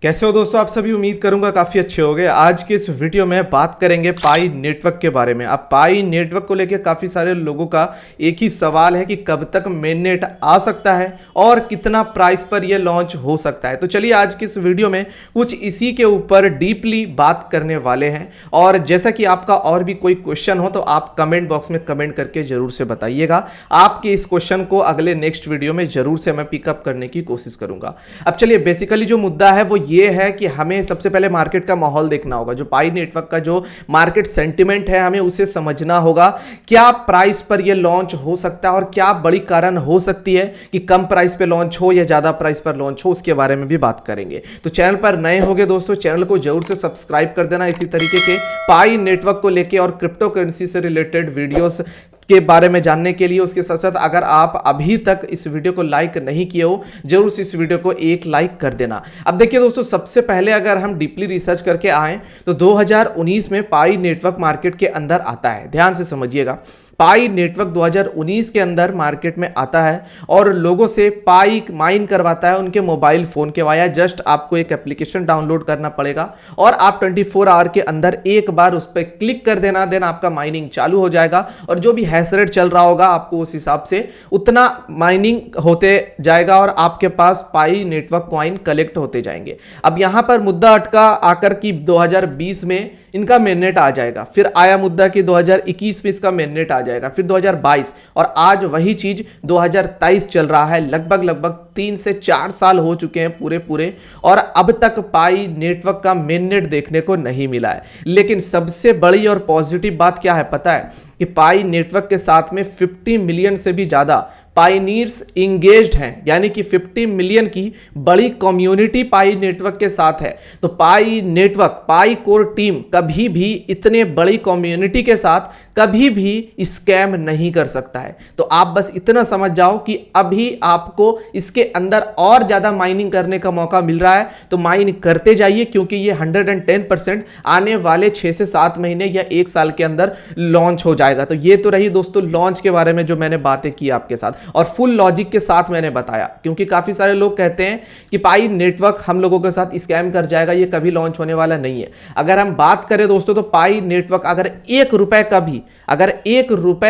कैसे हो दोस्तों, आप सभी उम्मीद करूंगा काफी अच्छे होंगे। आज के इस वीडियो में बात करेंगे पाई नेटवर्क के बारे में। अब पाई नेटवर्क को लेकर काफी सारे लोगों का एक ही सवाल है कि कब तक मेन नेट आ सकता है और कितना प्राइस पर यह लॉन्च हो सकता है। तो चलिए आज के इस वीडियो में कुछ इसी के ऊपर डीपली बात करने वाले हैं। और जैसा कि आपका और भी कोई क्वेश्चन हो तो आप कमेंट बॉक्स में कमेंट करके जरूर से बताइएगा। आपके इस क्वेश्चन को अगले नेक्स्ट वीडियो में जरूर से मैं पिकअप करने की कोशिश करूंगा। अब चलिए बेसिकली जो मुद्दा है वो ये है कि हमें सबसे पहले मार्केट का माहौल देखना होगा। जो पाई नेटवर्क का जो मार्केट सेंटिमेंट है हमें उसे समझना होगा। क्या प्राइस पर यह लॉन्च हो सकता है और क्या बड़ी कारण हो सकती है कि कम प्राइस पे लॉन्च हो या ज्यादा प्राइस पर लॉन्च हो, उसके बारे में भी बात करेंगे। तो चैनल पर नए होंगे दोस्तों, चैनल को जरूर से सब्सक्राइब कर देना। इसी तरीके के पाई नेटवर्क को लेकर और क्रिप्टो करेंसी से रिलेटेड वीडियोस के बारे में जानने के लिए। उसके साथ साथ अगर आप अभी तक इस वीडियो को लाइक नहीं किए हो जरूर से इस वीडियो को एक लाइक कर देना। अब देखिए दोस्तों, सबसे पहले अगर हम डीपली रिसर्च करके आए तो 2019 में पाई नेटवर्क मार्केट के अंदर आता है। ध्यान से समझिएगा, पाई नेटवर्क 2019 के अंदर मार्केट में आता है और लोगों से पाई माइन करवाता है उनके मोबाइल फोन के वाया। जस्ट आपको एक एप्लीकेशन डाउनलोड करना पड़ेगा और आप 24 आवर के अंदर एक बार उस पर क्लिक कर देना, देन आपका माइनिंग चालू हो जाएगा और जो भी हैश रेट चल रहा होगा आपको उस हिसाब से उतना माइनिंग होते जाएगा और आपके पास पाई नेटवर्क कॉइन कलेक्ट होते जाएंगे। अब यहां पर मुद्दा अटका आकर कि 2020 में इनका मेननेट आ जाएगा, फिर आया मुद्दा कि 2021 में इसका मेननेट आ जाएगा, फिर 2022 और आज वही चीज 2023 चल रहा है। लगभग 3 से 4 साल हो चुके हैं पूरे और अब तक पाई नेटवर्क का मेननेट देखने को नहीं मिला है। लेकिन सबसे बड़ी और पॉजिटिव बात क्या है पता है कि पाई नेटवर्क के साथ में 50 मिलियन से भी ज्यादा पाइनियर्स इंगेज्ड हैं, यानी कि 50 मिलियन की बड़ी कम्युनिटी पाई नेटवर्क के साथ है। तो पाई नेटवर्क, पाई कोर टीम कभी भी इतने बड़ी कम्युनिटी के साथ कभी भी स्कैम नहीं कर सकता है। तो आप बस इतना समझ जाओ कि अभी आपको इसके अंदर और ज्यादा माइनिंग करने का मौका मिल रहा है तो माइन करते जाइए, क्योंकि ये 110% आने वाले 6 से 7 महीने या 1 साल के अंदर लॉन्च हो जाएगा। तो ये तो रही दोस्तों लॉन्च के बारे में जो मैंने बातें की आपके साथ और फुल लॉजिक के साथ मैंने बताया, क्योंकि काफी सारे लोग कहते हैं कि पाई नेटवर्क हम लोगों के साथ स्कैम कर जाएगा, ये कभी लॉन्च होने वाला नहीं है। अगर हम बात करें दोस्तों तो पाई नेटवर्क अगर 1 रुपए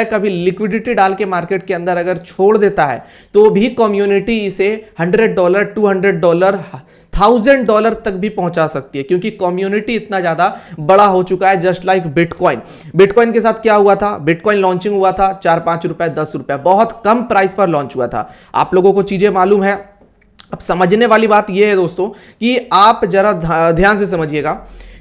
का भी लिक्विडिटी डाल के मार्केट के अंदर अगर छोड़ देता है तो भी कम्युनिटी इसे $100, $200, $1000 तक भी पहुंचा सकती है, क्योंकि कम्युनिटी इतना ज्यादा बड़ा हो चुका है। जस्ट लाइक बिटकॉइन के साथ क्या हुआ था, बिटकॉइन लॉन्चिंग हुआ था 4-5 रुपए, 10 रुपए, बहुत कम प्राइस पर लॉन्च हुआ था। आप लोगों को चीजें मालूम है। अब समझने वाली बात यह है दोस्तों कि आप जरा ध्यान से समझिएगा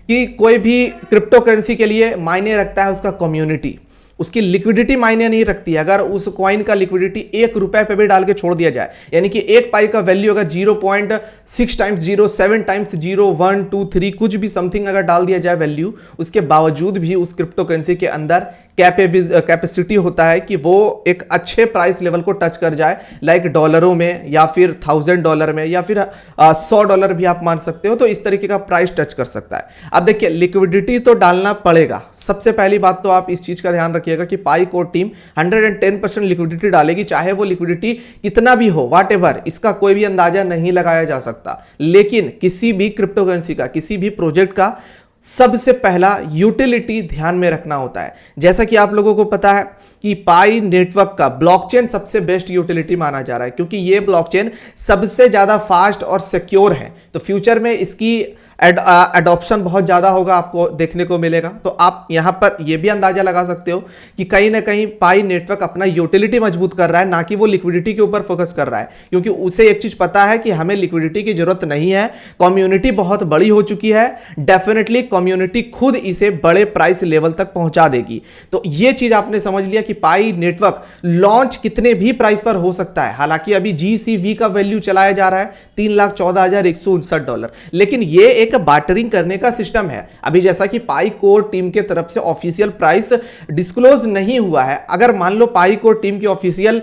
कि कोई भी क्रिप्टो करेंसी के लिए मायने रखता है उसका कम्युनिटी, उसकी लिक्विडिटी मायने नहीं रखती है। अगर उस कॉइन का लिक्विडिटी 1 रुपए पे भी डाल के छोड़ दिया जाए, यानी कि एक पाई का वैल्यू अगर 0.6 टाइम्स 0, 7 टाइम्स 0, 1, 2, 3 कुछ भी समथिंग अगर डाल दिया जाए वैल्यू, उसके बावजूद भी उस क्रिप्टो करेंसी के अंदर कैपेसिटी होता है कि वो एक अच्छे प्राइस लेवल को टच कर जाए, लाइक डॉलरों में या फिर $1000 में या फिर $100 भी आप मान सकते हो। तो इस तरीके का प्राइस टच कर सकता है। अब देखिए लिक्विडिटी तो डालना पड़ेगा। सबसे पहली बात तो आप इस चीज का ध्यान रखिएगा कि पाई कोर टीम 110% लिक्विडिटी डालेगी, चाहे वो लिक्विडिटी कितना भी हो, व्हाटएवर, इसका कोई भी अंदाजा नहीं लगाया जा सकता। लेकिन किसी भी क्रिप्टो करेंसी का, किसी भी प्रोजेक्ट का सबसे पहला यूटिलिटी ध्यान में रखना होता है। जैसा कि आप लोगों को पता है कि पाई नेटवर्क का ब्लॉकचेन सबसे बेस्ट यूटिलिटी माना जा रहा है, क्योंकि यह ब्लॉकचेन सबसे ज्यादा फास्ट और सिक्योर है। तो फ्यूचर में इसकी एडॉप्शन बहुत ज्यादा होगा, आपको देखने को मिलेगा। तो आप यहां पर यह भी अंदाजा लगा सकते हो कि कहीं ना कहीं पाई नेटवर्क अपना यूटिलिटी मजबूत कर रहा है, ना कि वो लिक्विडिटी के ऊपर फोकस कर रहा है, क्योंकि उसे एक चीज पता है कि हमें लिक्विडिटी की जरूरत नहीं है, कम्युनिटी बहुत बड़ी हो चुकी है, डेफिनेटली कम्युनिटी खुद इसे बड़े प्राइस लेवल तक पहुंचा देगी। तो यह चीज आपने समझ लिया कि पाई नेटवर्क लॉन्च कितने भी प्राइस पर हो सकता है। हालांकि अभी GCV का वैल्यू चलाया जा रहा है $3,14,159, लेकिन यह एक बार्टरिंग करने का सिस्टम है। अभी जैसा कि पाई कोर टीम के तरफ से ऑफिशियल प्राइस डिस्क्लोज नहीं हुआ है। अगर मान लो पाई कोर टीम की ऑफिशियल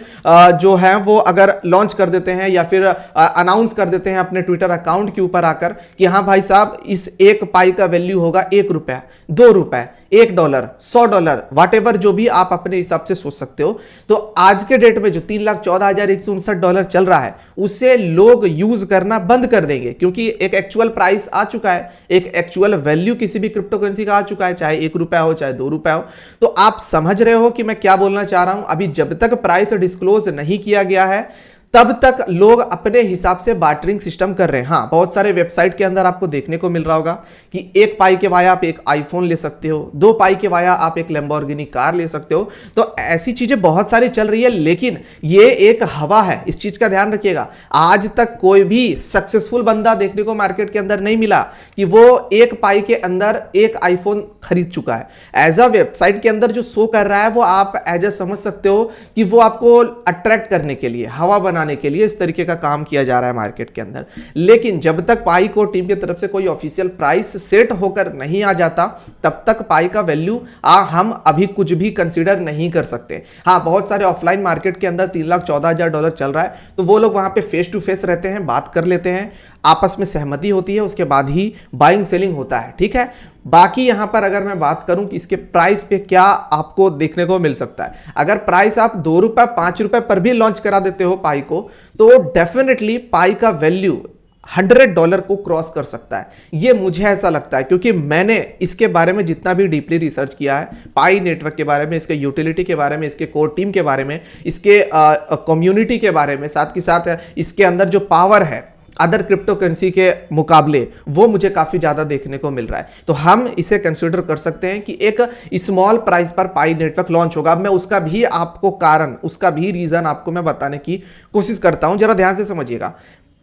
जो है वो अगर लॉन्च कर देते हैं या फिर अनाउंस कर देते हैं अपने ट्विटर अकाउंट के ऊपर आकर कि हाँ भाई साहब इस एक पाई का वैल्यू होगा 1 रुपया, 2 रुपए, $1, $100, वॉट जो भी आप अपने हिसाब से सोच सकते हो। तो आज के डेट में जो $3,14,159 चल रहा है उसे लोग यूज करना बंद कर देंगे, क्योंकि एक एक्चुअल प्राइस आ चुका है, एक एक्चुअल वैल्यू किसी भी क्रिप्टो करेंसी का आ चुका है, चाहे ₹1 हो चाहे ₹2 हो। तो आप समझ रहे हो कि मैं क्या बोलना चाह रहा हूं। अभी जब तक प्राइस डिस्क्लोज नहीं किया गया है तब तक लोग अपने हिसाब से बार्टरिंग सिस्टम कर रहे हैं। हाँ, बहुत सारे वेबसाइट के अंदर आपको देखने को मिल रहा होगा कि 1 पाई के वाया आप एक आईफोन ले सकते हो, 2 पाई के वाया आप एक लैम्बोर्गिनी कार ले सकते हो। तो ऐसी चीजें बहुत सारी चल रही है, लेकिन ये एक हवा है, इस चीज का ध्यान रखिएगा। आज तक कोई भी सक्सेसफुल बंदा देखने को मार्केट के अंदर नहीं मिला कि वो 1 पाई के अंदर एक आईफोन खरीद चुका है। एज अ वेबसाइट के अंदर जो शो कर रहा है वो आप एज अ समझ सकते हो कि वो आपको अट्रैक्ट करने के लिए, हवा बनाने के लिए इस तरीके का काम किया जा रहा है मार्केट के अंदर। लेकिन जब तक पाई को टीम की तरफ से कोई ऑफिशियल प्राइस सेट होकर नहीं आ जाता तब तक पाई का वैल्यू हम अभी कुछ भी कंसीडर नहीं कर सकते। हाँ, बहुत सारे ऑफलाइन मार्केट के अंदर $3,14,000 चल रहा है, तो वो लोग वहां पे फेस टू फेस रहते हैं, बात कर लेते हैं, आपस में सहमति होती है, उसके बाद ही बाइंग सेलिंग होता है। ठीक है, बाकी यहां पर अगर मैं बात करूं कि इसके प्राइस पे क्या आपको देखने को मिल सकता है, अगर प्राइस आप ₹2 ₹5 पर भी लॉन्च करा देते हो पाई को, तो डेफिनेटली पाई का वैल्यू $100 को क्रॉस कर सकता है। ये मुझे ऐसा लगता है, क्योंकि मैंने इसके बारे में जितना भी डीपली रिसर्च किया है, पाई नेटवर्क के बारे में, इसके यूटिलिटी के बारे में, इसके कोर टीम के बारे में, इसके कम्युनिटी के बारे में, साथ ही साथ इसके अंदर जो पावर है अदर क्रिप्टो करेंसी के मुकाबले, वो मुझे काफी ज्यादा देखने को मिल रहा है। तो हम इसे कंसीडर कर सकते हैं कि एक स्मॉल प्राइस पर पाई नेटवर्क लॉन्च होगा। मैं उसका भी आपको कारण, उसका भी रीजन आपको मैं बताने की कोशिश करता हूं, जरा ध्यान से समझिएगा।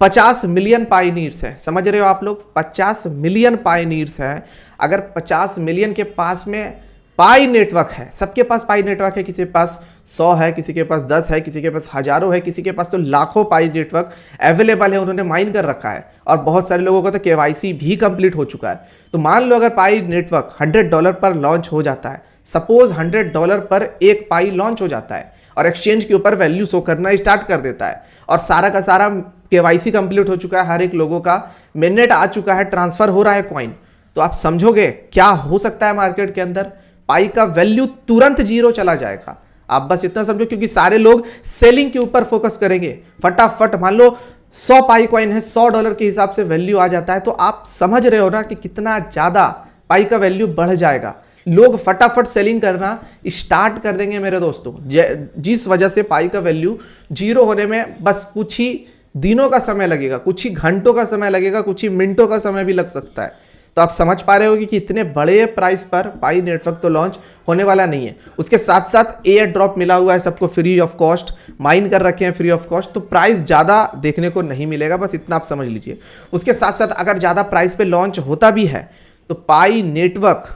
50 मिलियन पायनियर्स है, समझ रहे हो आप लोग, 50 मिलियन पायनियर्स है। अगर 50 मिलियन के पास में पाई नेटवर्क है, सबके पास पाई नेटवर्क है, किसी के पास 100 है, किसी के पास 10 है, किसी के पास हजारों है, किसी के पास तो लाखों पाई नेटवर्क अवेलेबल है, उन्होंने माइन कर रखा है, और बहुत सारे लोगों का तो केवाईसी भी कंप्लीट हो चुका है। तो मान लो अगर पाई नेटवर्क $100 पर लॉन्च हो जाता है, सपोज $100 पर एक पाई लॉन्च हो जाता है और एक्सचेंज के ऊपर वैल्यू शो करना स्टार्ट कर देता है, और सारा का सारा केवाईसी कंप्लीट हो चुका है, हर एक लोगों का मिनट आ चुका है, ट्रांसफर हो रहा है कॉइन, तो आप समझोगे क्या हो सकता है मार्केट के अंदर। पाई का वैल्यू तुरंत 0 चला जाएगा। आप बस इतना समझो, क्योंकि सारे लोग सेलिंग के ऊपर फोकस करेंगे फटाफट। मान लो 100 पाई कॉइन है, $100 के हिसाब से वैल्यू आ जाता है, तो आप समझ रहे हो ना कि कितना ज्यादा पाई का वैल्यू बढ़ जाएगा। लोग फटाफट सेलिंग करना स्टार्ट कर देंगे मेरे दोस्तों, जिस वजह से पाई का वैल्यू 0 होने में बस कुछ ही दिनों का समय लगेगा, कुछ ही घंटों का समय लगेगा, कुछ ही मिनटों का समय भी लग सकता है। तो आप समझ पा रहे हो कि इतने बड़े प्राइस पर पाई नेटवर्क तो लॉन्च होने वाला नहीं है। उसके साथ साथ एयर ड्रॉप मिला हुआ है सबको, फ्री ऑफ कॉस्ट माइन कर रखे हैं, फ्री ऑफ कॉस्ट, तो प्राइस ज़्यादा देखने को नहीं मिलेगा, बस इतना आप समझ लीजिए। उसके साथ साथ अगर ज़्यादा प्राइस पे लॉन्च होता भी है तो पाई नेटवर्क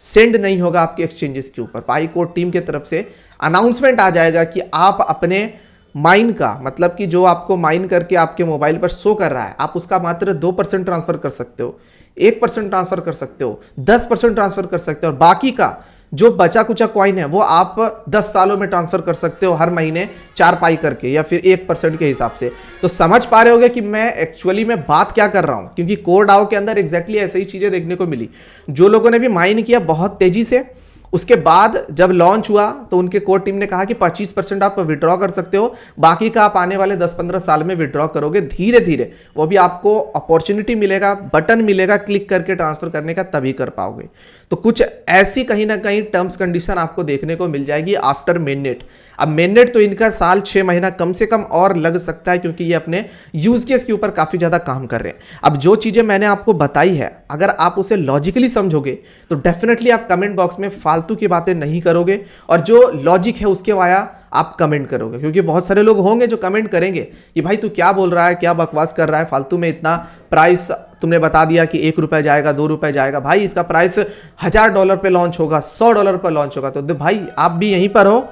सेंड नहीं होगा आपके एक्सचेंजेस के ऊपर। पाई कोर टीम की तरफ से अनाउंसमेंट आ जाएगा कि आप अपने माइन का, मतलब कि जो आपको माइन करके आपके मोबाइल पर शो कर रहा है, आप उसका मात्र 2% ट्रांसफर कर सकते हो, 1% ट्रांसफर कर सकते हो, 10% ट्रांसफर कर सकते हो, और बाकी का जो बचा कुचा कॉइन है वो आप 10 सालों में ट्रांसफर कर सकते हो, हर महीने 4 पाई करके, या फिर 1% के हिसाब से। तो समझ पा रहे होगे कि मैं एक्चुअली में बात क्या कर रहा हूं, क्योंकि कोर डाओ के अंदर एग्जैक्टली ऐसे ही चीजें देखने को मिली। जो लोगों ने भी माइन किया बहुत तेजी से, उसके बाद जब लॉन्च हुआ तो उनके कोर टीम ने कहा कि 25% आप विड्रॉ कर सकते हो, बाकी का आप आने वाले 10-15 साल में विड्रॉ करोगे धीरे धीरे, वो भी आपको अपॉर्चुनिटी मिलेगा, बटन मिलेगा क्लिक करके ट्रांसफर करने का, तभी कर पाओगे। तो कुछ ऐसी कहीं ना कहीं टर्म्स कंडीशन आपको देखने को मिल जाएगी आफ्टर मेननेट। अब मेननेट तो इनका साल 6 महीना कम से कम और लग सकता है, क्योंकि ये अपने यूज केस के ऊपर काफी ज्यादा काम कर रहे हैं। अब जो चीजें मैंने आपको बताई है, अगर आप उसे लॉजिकली समझोगे तो डेफिनेटली आप कमेंट बॉक्स में फालतू की बातें नहीं करोगे, और जो लॉजिक है उसके वाया आप कमेंट करोगे, क्योंकि बहुत सारे लोग होंगे जो कमेंट करेंगे कि भाई तू क्या बोल रहा है, क्या बकवास कर रहा है, फालतू में इतना प्राइस तुमने बता दिया कि $1 जाएगा, $2 जाएगा, भाई इसका प्राइस $1000 पे लॉन्च होगा, $100 पर लॉन्च होगा। तो भाई आप भी यहीं पर हो,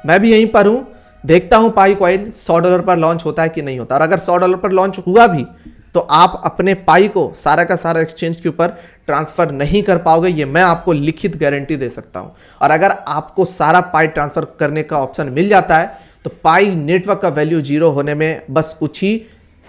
मैं भी यहीं पर हूं, देखता हूं पाई कॉइन $100 पर लॉन्च होता है कि नहीं होता। और अगर $100 पर लॉन्च हुआ भी तो आप अपने पाई को सारा का सारा एक्सचेंज के ऊपर ट्रांसफर नहीं कर पाओगे, ये मैं आपको लिखित गारंटी दे सकता हूं। और अगर आपको सारा पाई ट्रांसफर करने का ऑप्शन मिल जाता है तो पाई नेटवर्क का वैल्यू 0 होने में बस कुछ ही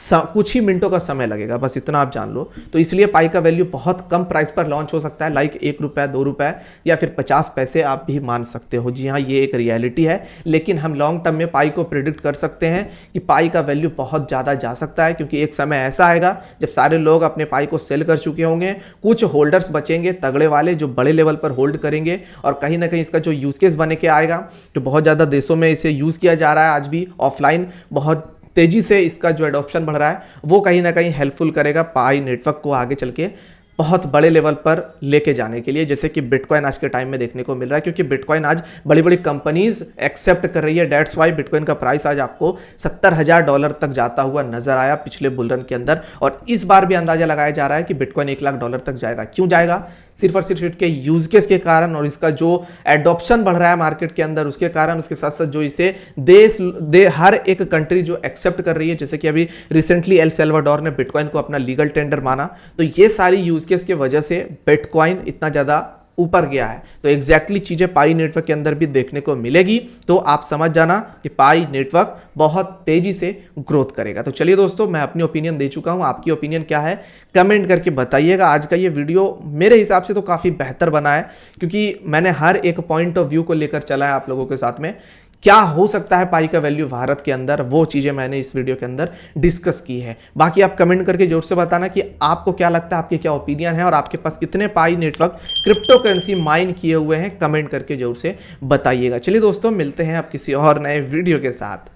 कुछ ही मिनटों का समय लगेगा, बस इतना आप जान लो। तो इसलिए पाई का वैल्यू बहुत कम प्राइस पर लॉन्च हो सकता है, लाइक 1 रुपया, 2 रुपये या फिर 50 पैसे आप भी मान सकते हो। जी हाँ, ये एक रियलिटी है। लेकिन हम लॉन्ग टर्म में पाई को प्रिडिक्ट कर सकते हैं कि पाई का वैल्यू बहुत ज़्यादा जा सकता है, क्योंकि एक समय ऐसा आएगा जब सारे लोग अपने पाई को सेल कर चुके होंगे, कुछ होल्डर्स बचेंगे तगड़े वाले जो बड़े लेवल पर होल्ड करेंगे, और कहीं ना कहीं इसका जो यूज केस बने के आएगा, जो बहुत ज़्यादा देशों में इसे यूज़ किया जा रहा है आज भी, ऑफलाइन बहुत तेजी से इसका जो एडॉप्शन बढ़ रहा है, वो कहीं ना कहीं हेल्पफुल करेगा पाई नेटवर्क को आगे चल के बहुत बड़े लेवल पर लेके जाने के लिए, जैसे कि बिटकॉइन आज के टाइम में देखने को मिल रहा है। क्योंकि बिटकॉइन आज बड़ी बड़ी कंपनीज एक्सेप्ट कर रही है, डेट्स वाई बिटकॉइन का प्राइस आज आपको $70,000 तक जाता हुआ नजर आया पिछले बुलरन के अंदर, और इस बार भी अंदाजा लगाया जा रहा है कि बिटकॉइन $1,00,000 तक जाएगा। क्यों जाएगा? सिर्फ और सिर्फ इसके यूज केस के कारण और इसका जो एडॉप्शन बढ़ रहा है मार्केट के अंदर उसके कारण, उसके साथ साथ जो इसे हर एक कंट्री जो एक्सेप्ट कर रही है, जैसे कि अभी रिसेंटली एल सल्वाडोर ने बिटकॉइन को अपना लीगल टेंडर माना, तो ये सारी यूज केस की वजह से बिटकॉइन इतना ज्यादा ऊपर गया है। तो एग्जैक्टली चीजें पाई नेटवर्क के अंदर भी देखने को मिलेगी, तो आप समझ जाना कि पाई नेटवर्क बहुत तेजी से ग्रोथ करेगा। तो चलिए दोस्तों, मैं अपनी ओपिनियन दे चुका हूं, आपकी ओपिनियन क्या है कमेंट करके बताइएगा। आज का ये वीडियो मेरे हिसाब से तो काफी बेहतर बना है, क्योंकि मैंने हर एक पॉइंट ऑफ व्यू को लेकर चला है आप लोगों के साथ में। क्या हो सकता है पाई का वैल्यू भारत के अंदर, वो चीजें मैंने इस वीडियो के अंदर डिस्कस की है। बाकी आप कमेंट करके जोर से बताना कि आपको क्या लगता है, आपके क्या ओपिनियन है, और आपके पास कितने पाई नेटवर्क क्रिप्टो करेंसी माइन किए हुए हैं, कमेंट करके जोर से बताइएगा। चलिए दोस्तों, मिलते हैं अब किसी और नए वीडियो के साथ।